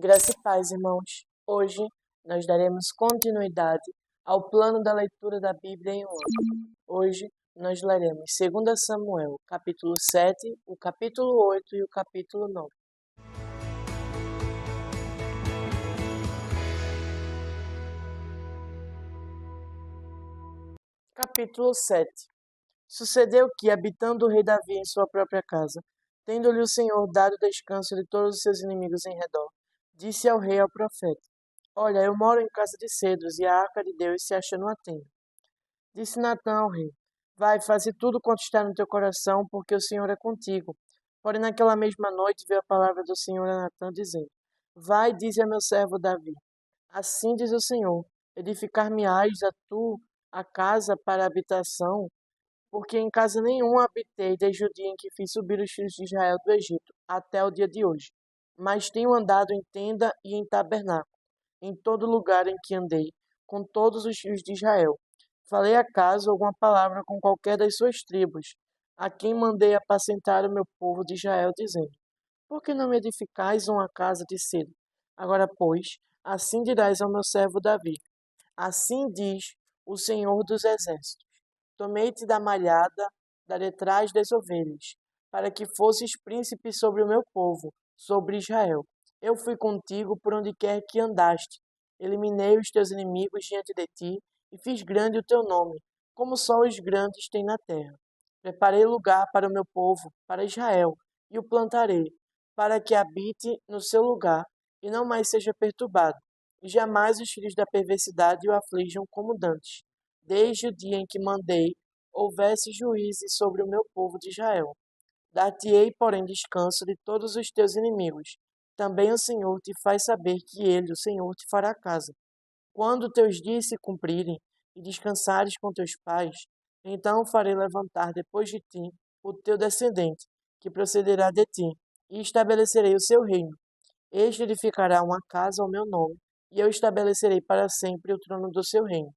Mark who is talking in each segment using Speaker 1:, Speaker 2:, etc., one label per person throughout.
Speaker 1: Graça e paz, irmãos. Hoje nós daremos continuidade ao plano da leitura da Bíblia em um ano. Hoje nós leremos 2 Samuel, capítulo 7, o capítulo 8 e o capítulo 9. Capítulo 7. Sucedeu que, habitando o rei Davi em sua própria casa, tendo-lhe o Senhor dado descanso de todos os seus inimigos em redor, disse ao rei ao profeta: Olha, eu moro em casa de cedros e a arca de Deus se acha numa tenda. Disse Natã ao rei: Vai, faze tudo quanto está no teu coração, porque o Senhor é contigo. Porém, naquela mesma noite veio a palavra do Senhor a Natã, dizendo: Vai, dize a meu servo Davi: Assim diz o Senhor: Edificar-me-ás a tu a casa para a habitação, porque em casa nenhuma habitei desde o dia em que fiz subir os filhos de Israel do Egito, até o dia de hoje. Mas tenho andado em tenda e em tabernáculo, em todo lugar em que andei, com todos os filhos de Israel. Falei acaso alguma palavra com qualquer das suas tribos, a quem mandei apacentar o meu povo de Israel, dizendo: Por que não me edificais uma casa de cedro? Agora, pois, assim dirás ao meu servo Davi: Assim diz o Senhor dos Exércitos: Tomei-te da malhada, da detrás das ovelhas, para que fosses príncipe sobre o meu povo, sobre Israel. Eu fui contigo por onde quer que andaste. Eliminei os teus inimigos diante de ti e fiz grande o teu nome, como só os grandes têm na terra. Preparei lugar para o meu povo, para Israel, e o plantarei, para que habite no seu lugar e não mais seja perturbado. E jamais os filhos da perversidade o aflijam como dantes, desde o dia em que mandei houvesse juízes sobre o meu povo de Israel. Dar-te-ei, porém, descanso de todos os teus inimigos. Também o Senhor te faz saber que ele, o Senhor, te fará casa. Quando teus dias se cumprirem e descansares com teus pais, então farei levantar depois de ti o teu descendente, que procederá de ti, e estabelecerei o seu reino. Este edificará uma casa ao meu nome, e eu estabelecerei para sempre o trono do seu reino.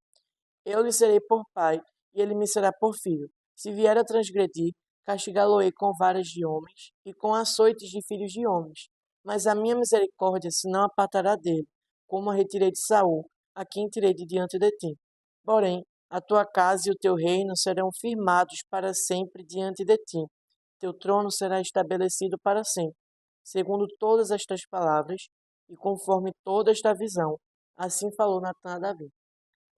Speaker 1: Eu lhe serei por pai, e ele me será por filho. Se vier a transgredir, castigá-lo-ei com varas de homens e com açoites de filhos de homens. Mas a minha misericórdia se não apartará dele, como a retirei de Saul, a quem tirei de diante de ti. Porém, a tua casa e o teu reino serão firmados para sempre diante de ti. Teu trono será estabelecido para sempre. Segundo todas estas palavras, e conforme toda esta visão, assim falou Natã a Davi.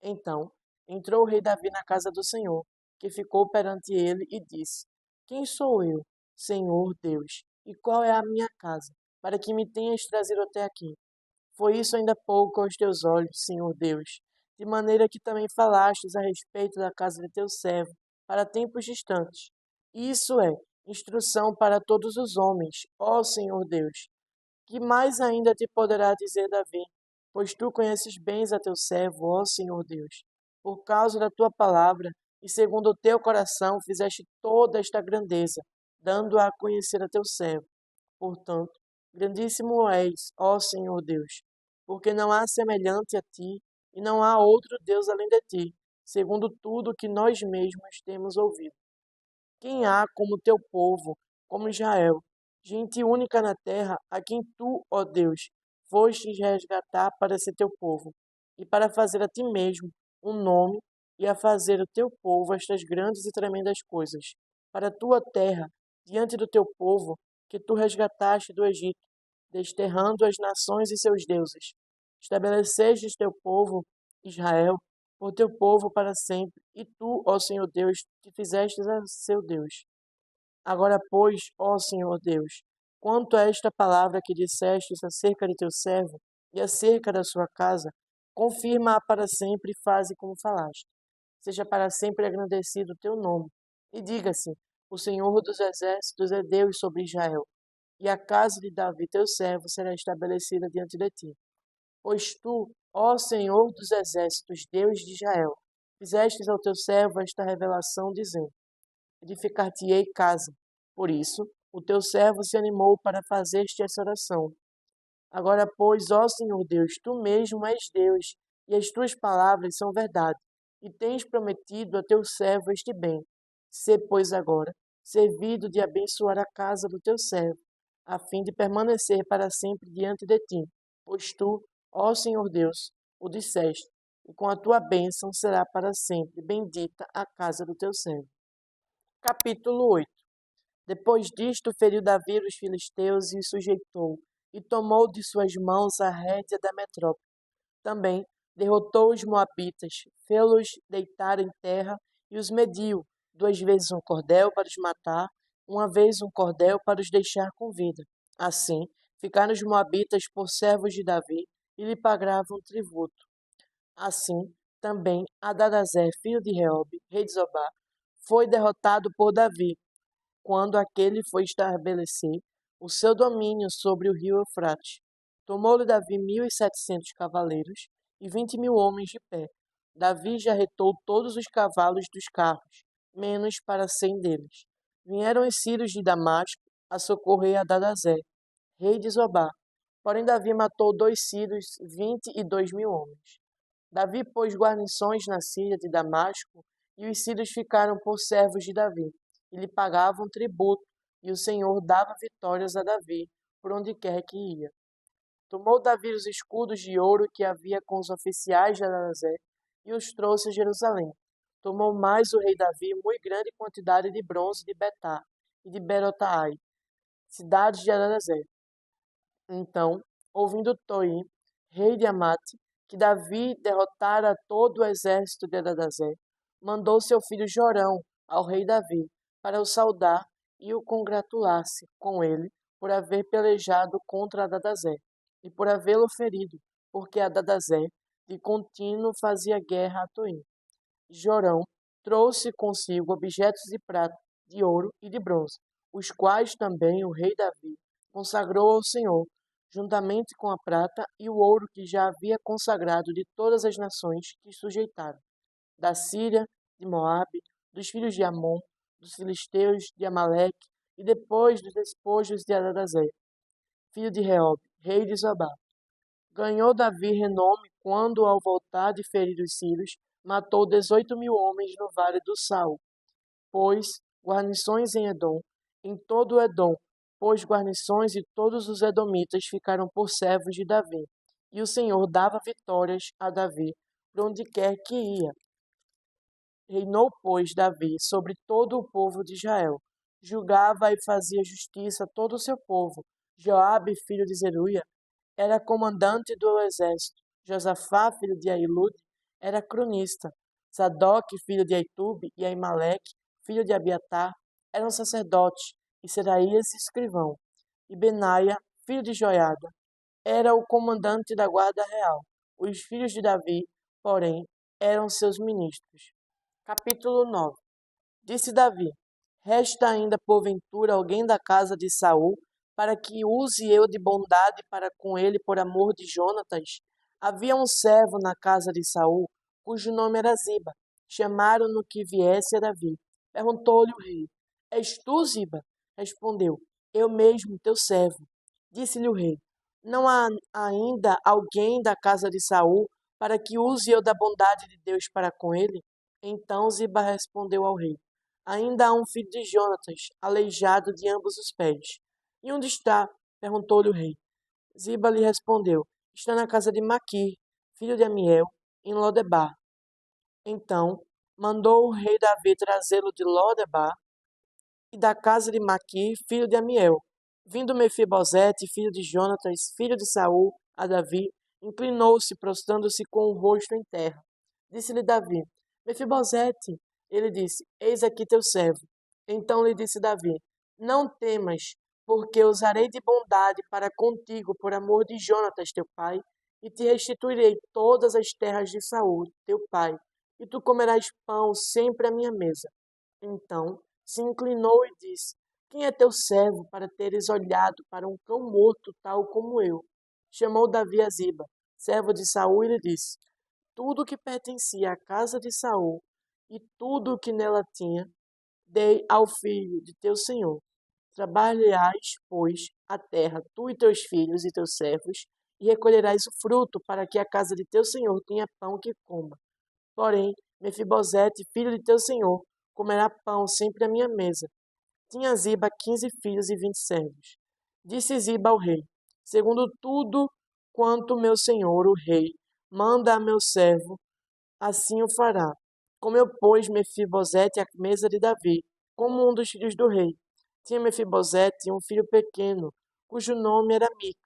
Speaker 1: Então entrou o rei Davi na casa do Senhor, que ficou perante ele e disse: Quem sou eu, Senhor Deus, e qual é a minha casa, para que me tenhas trazido até aqui? Foi isso ainda pouco aos teus olhos, Senhor Deus, de maneira que também falastes a respeito da casa de teu servo, para tempos distantes. Isso é instrução para todos os homens, ó Senhor Deus. Que mais ainda te poderá dizer Davi? Pois tu conheces bem a teu servo, ó Senhor Deus. Por causa da tua palavra e segundo o teu coração fizeste toda esta grandeza, dando-a a conhecer a teu servo. Portanto, grandíssimo és, ó Senhor Deus, porque não há semelhante a ti e não há outro Deus além de ti, segundo tudo que nós mesmos temos ouvido. Quem há como teu povo, como Israel, gente única na terra, a quem tu, ó Deus, fostes resgatar para ser teu povo, e para fazer a ti mesmo um nome, e a fazer o teu povo estas grandes e tremendas coisas, para a tua terra, diante do teu povo, que tu resgataste do Egito, desterrando as nações e seus deuses. Estabelecestes teu povo, Israel, por teu povo para sempre, e tu, ó Senhor Deus, te fizestes a seu Deus. Agora, pois, ó Senhor Deus, quanto a esta palavra que dissestes acerca de teu servo e acerca da sua casa, confirma-a para sempre e faze como falaste. Seja para sempre agradecido o teu nome. E diga-se: O Senhor dos Exércitos é Deus sobre Israel, e a casa de Davi, teu servo, será estabelecida diante de ti. Pois tu, ó Senhor dos Exércitos, Deus de Israel, fizestes ao teu servo esta revelação, dizendo: Edificar-te-ei casa. Por isso, o teu servo se animou para fazer-te essa oração. Agora, pois, ó Senhor Deus, tu mesmo és Deus, e as tuas palavras são verdade, e tens prometido a teu servo este bem. Sê, pois, agora servido de abençoar a casa do teu servo, a fim de permanecer para sempre diante de ti. Pois tu, ó Senhor Deus, o disseste, e com a tua bênção será para sempre bendita a casa do teu servo. Capítulo 8. Depois disto, feriu Davi os filisteus e os sujeitou, e tomou de suas mãos a rédea da metrópole. Também derrotou os moabitas, fê-los deitar em terra e os mediu, 2 vezes um cordel para os matar, 1 vez um cordel para os deixar com vida. Assim, ficaram os moabitas por servos de Davi e lhe pagavam tributo. Assim, também Adadazer, filho de Reobe, rei de Zobá, foi derrotado por Davi, quando aquele foi estabelecer o seu domínio sobre o rio Eufrates. Tomou-lhe Davi 1.700 cavaleiros e 20.000 homens de pé. Davi já retou todos os cavalos dos carros, menos para 100 deles. Vieram os sírios de Damasco a socorrer Adadazer, rei de Zobá. Porém Davi matou 2 sírios, 22.000 homens. Davi pôs guarnições na Síria de Damasco, e os sírios ficaram por servos de Davi, e lhe pagavam tributo, e o Senhor dava vitórias a Davi, por onde quer que ia. Tomou Davi os escudos de ouro que havia com os oficiais de Hadadezer, e os trouxe a Jerusalém. Tomou mais o rei Davi muito grande quantidade de bronze de Betá e de Berotai, cidades de Hadadezer. Então, ouvindo Toi, rei de Amate, que Davi derrotara todo o exército de Hadadezer, mandou seu filho Jorão ao rei Davi para o saudar e o congratular-se com ele por haver pelejado contra Hadadezer e por havê-lo ferido, porque Hadadezer de contínuo fazia guerra a Toi. Jorão trouxe consigo objetos de prata, de ouro e de bronze, os quais também o rei Davi consagrou ao Senhor, juntamente com a prata e o ouro que já havia consagrado de todas as nações que sujeitaram, da Síria, de Moabe, dos filhos de Amon, dos filisteus, de Amaleque, e depois dos despojos de Hadadezer, filho de Reobe, rei de Zobá. Ganhou Davi renome quando, ao voltar de ferir os sírios, matou 18.000 homens no vale do Sal, pôs guarnições em Edom, em todo o Edom, pôs guarnições e todos os edomitas ficaram por servos de Davi. E o Senhor dava vitórias a Davi por onde quer que ia. Reinou, pois, Davi sobre todo o povo de Israel. Julgava e fazia justiça a todo o seu povo. Joabe, filho de Zeruia, era comandante do exército. Josafá, filho de Ahilude, era cronista. Sadoque, filho de Aitube, e Aimaleque, filho de Abiatar, eram sacerdotes, e Seraías, escrivão. E Benaia, filho de Joiada, era o comandante da guarda real. Os filhos de Davi, porém, eram seus ministros. Capítulo 9. Disse Davi: Resta ainda porventura alguém da casa de Saul, para que use eu de bondade para com ele por amor de Jonatas? Havia um servo na casa de Saul, cujo nome era Ziba. Chamaram-no que viesse a Davi. Perguntou-lhe o rei: És tu, Ziba? Respondeu: Eu mesmo, teu servo. Disse-lhe o rei: Não há ainda alguém da casa de Saul, para que use eu da bondade de Deus para com ele? Então Ziba respondeu ao rei: Ainda há um filho de Jonatas, aleijado de ambos os pés. E onde está? Perguntou-lhe o rei. Ziba lhe respondeu: Está na casa de Maquir, filho de Amiel, em Lodebar. Então mandou o rei Davi trazê-lo de Lodebar e da casa de Maquir, filho de Amiel. Vindo Mefibosete, filho de Jonatas, filho de Saul, a Davi, inclinou-se, prostrando-se com o rosto em terra. Disse-lhe Davi: Mefibosete. Ele disse: Eis aqui teu servo. Então lhe disse Davi: Não temas, porque usarei de bondade para contigo por amor de Jonatas teu pai, e te restituirei todas as terras de Saul teu pai, e tu comerás pão sempre à minha mesa. Então se inclinou e disse: Quem é teu servo para teres olhado para um cão morto tal como eu? Chamou Davi a Ziba, servo de Saul, e lhe disse: Tudo o que pertencia à casa de Saul e tudo o que nela tinha, dei ao filho de teu senhor. Trabalharás, pois, a terra, tu e teus filhos e teus servos, e recolherás o fruto, para que a casa de teu senhor tenha pão que coma. Porém, Mefibosete, filho de teu senhor, comerá pão sempre à minha mesa. Tinha Ziba 15 filhos e 20 servos. Disse Ziba ao rei: Segundo tudo quanto meu senhor, o rei, manda a meu servo, assim o fará. Como eu pus Mefibosete à mesa de Davi, como um dos filhos do rei. Tinha Mefibosete um filho pequeno, cujo nome era Mica.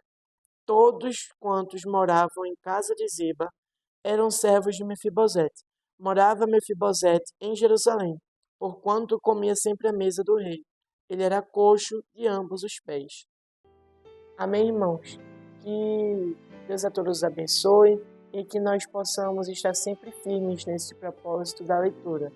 Speaker 1: Todos quantos moravam em casa de Ziba eram servos de Mefibosete. Morava Mefibosete em Jerusalém, porquanto comia sempre à mesa do rei. Ele era coxo de ambos os pés. Amém, irmãos? Que Deus a todos abençoe e que nós possamos estar sempre firmes nesse propósito da leitura.